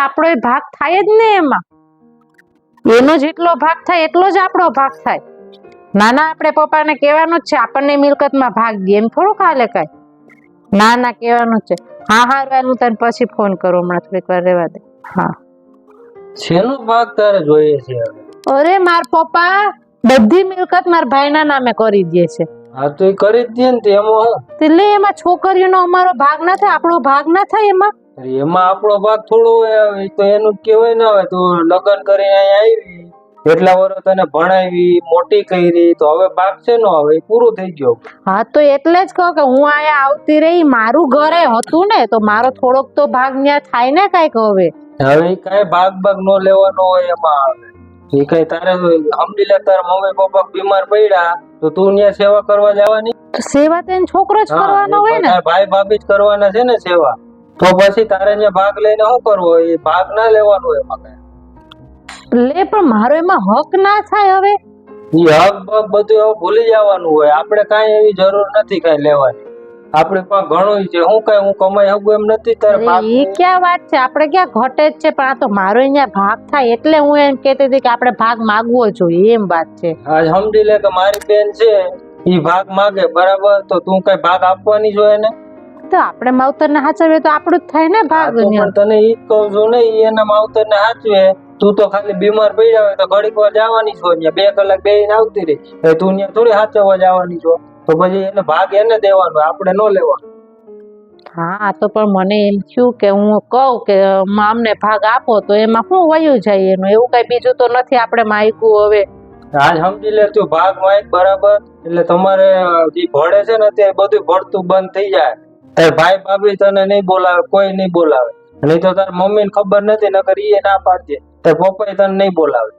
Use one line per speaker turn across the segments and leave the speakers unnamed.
આપણો ભાગ થાય જ ને એમાં, એનો જેટલો ભાગ થાય એટલો જ આપણો ભાગ થાય. નાના આપણે પપ્પાને કહેવાનું જ છે આપણને મિલકતમાં ભાગ દે, એમ થોડું કાલે કઈ. ના કહેવાનું જ છે. હા હારવાનું તને પછી ફોન કરો, હમણાં થોડીક વાર રહેવા દે. હા
શેનો ભાગ તારે જોઈએ છે?
અરે માર પપ્પા બધી મિલકત મારા ભાઈના નામે કરી દે છે.
હા તો એ કરી જ દે ને, એમાં
એટલે એમાં છોકરીઓનો અમારો ભાગ ના થાય, આપણો ભાગ ના થાય એમાં.
એમાં આપણો ભાગ થોડો હોય, તો એનું કેવાય ના હોય. તું લગ્ન કરીને અહીંયા આવી, એટલા વર્ષ તને ભણાવી મોટી કરી, તો હવે ભાગ છે નો હવે પૂરું થઈ ગયો.
હા તો એટલે જ કહું કે હું અહીંયા આવતી રહી, મારું ઘરે હતું ને, તો મારો થોડોક તો ભાગ ન્યા થાય ને કઈક. હવે
કઈ ભાગ નો લેવાનો હોય એમાં આવે. એ કઈ તારે સમજી લે, તારા મમ્મી પપ્પા બીમાર પડ્યા તો તું ત્યાં સેવા કરવા જવાની?
સેવા તો છોકરો જ કરવાનો હોય ને,
ભાઈ ભાભી જ કરવાના છે ને સેવા. તો પછી તારે ત્યાં ભાગ લઈને શું કરવો? એ ભાગ ના લેવાનો હોય એમાં કઈ.
લે પણ મારો એમાં હક ના થાય. હવે
ઈ હક બક બધું હવે ભૂલી જવાનું હોય. આપણે કઈ એવી જરૂર નથી કઈ લેવાની. આપણે પાસે ઘણું છે. હું કઈ હું કમાઈ શકું એમ નથી. તારે ભાગ
એ ક્યાં વાત છે? આપણે ક્યાં ઘટે જ છે, પણ આ તો મારો અહીંયા ભાગ થાય એટલે હું એમ કહેતી હતી કે આપણે ભાગ માંગવો જોઈએ, એમ વાત છે.
આજ સમજી લે કે મારી બેન છે, ઈ ભાગ માગે બરાબર, તો તું કઈ ભાગ આપવાની છો એને?
તો આપણે માવતર ને સાચવીએ તો આપણું જ થાય ને ભાગ.
પણ તને ઈ જ કહું છું ને, ઈ એના માવતર ને સાચવે. તું તો ખાલી બીમાર પડ્યા હોય તો ઘડીક વાર જવાની છો, 2 કલાક બેહીને આવતી રહી. તું ત્યાં થોડી સાચવવા જવાની છો. તો પછી એને ભાગ એને દેવાનો, આપણે ન લેવાનો.
હા તો પણ મને એમ થયું કે હું કહું કે અમને ભાગ આપો તો એમાં શું વયું જાય એનું, એવું કઈ બીજું તો નથી આપણે માગ્યું. હવે
આજ સમજી લે તું ભાગ માંગ બરાબર, એટલે તમારે જે ભળે છે ને તે બધું ભળતું બંધ થઈ જાય. તાર ભાઈ ભાભી તને નહીં બોલાવે, કોઈ નહીં બોલાવે. નહીં તો તાર મમ્મી ને ખબર નથી, નકર ઈ ના પાડજે. તાર પપ્પા તને નહીં બોલાવે,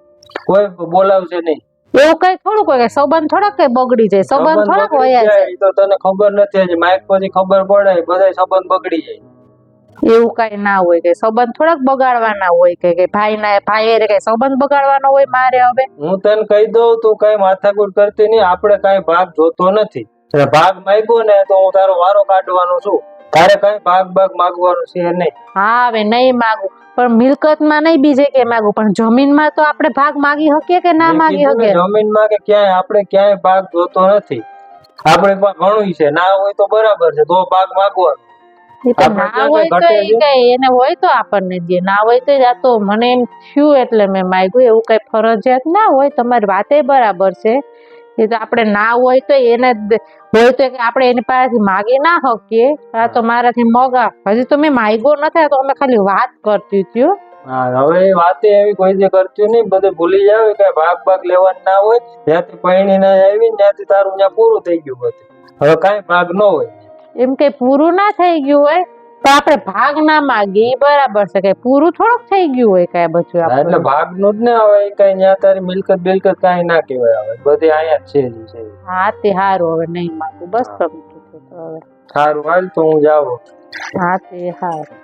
કોઈ બોલાવશે નહીં.
એવું કઈ થોડુંક હોય કે સંબંધ થોડાક કઈ બગડી જાય, સંબંધ થોડાક હોય છે.
ઈ તો તને ખબર નથી, હજી માઇક પછી ખબર પડે બધા સંબંધ બગડી જાય.
એવું કઈ ના હોય કે સંબંધ થોડાક બગાડવાના હોય કે ભાઈ કઈ સંબંધ બગાડવાનો હોય મારે. હવે
હું તને કહી દઉં, તું કઈ માથાકૂટ કરતી નહીં. આપણે કઈ ભાગ જોતો નથી. ભાગ માંગ્યો ને તો હું તારો વારો કાઢવાનો છું. તારે કઈ ભાગ માંગવાનું છે નહીં.
હા હવે નહીં માંગુ, પણ મિલકતમાં નહીં બીજે કે માંગુ, પણ જમીનમાં તો આપણે ભાગ માંગી શકીએ કે ના માંગી શકીએ?
જમીનમાં કે ક્યાંય આપણે ક્યાંય ભાગ જોતો નથી. આપણે પાસે ઘણું છે, ના હોય તો બરાબર છે, તો ભાગ માંગવાનો.
ના હોય તો એને હોય તો આપણને દે, ના હોય તો આ તો મને એમ થયું એટલે મેં માંગ્યું. એવું કઈ ફરજિયાત ના હોય, તમારી વાતે બરાબર છે. એ તો આપણે ના હોય તો એને હોય તો આપણે એની પાસેથી માગી ના શકીએ. આ તો મારાથી મોગા, હજી તો મેં માંગ્યો નથી, તો અમે ખાલી વાત કરતી હતી.
હવે વાતે એવી કોઈ જે કરતી નહીં, બધું ભૂલી જાવ. કઈ ભાગ લેવાનું ના હોય. જ્યાંથી પૈણી ના આવી ત્યાંથી તારું ત્યાં પૂરું થઈ ગયું બધું. હવે કઈ ભાગ ન હોય.
એમ કઈ પૂરું ના થઈ ગયું હોય તો આપણે ભાગ ના માંગીએ, બરાબર છે. કઈ પૂરું થોડુંક થઈ ગયું હોય કઈ બધું.
એટલે ભાગ નું જ ને હવે કઈ ત્યાં તારી મિલકત બિલકત કઈ ના કહેવાય. હવે બધી અહીંયા જ છે.
હા તે સારું, હવે નહીં માંગુ બસ. તમે હવે
સારું હાલ તો હું જાઉં.
હા તે સારું.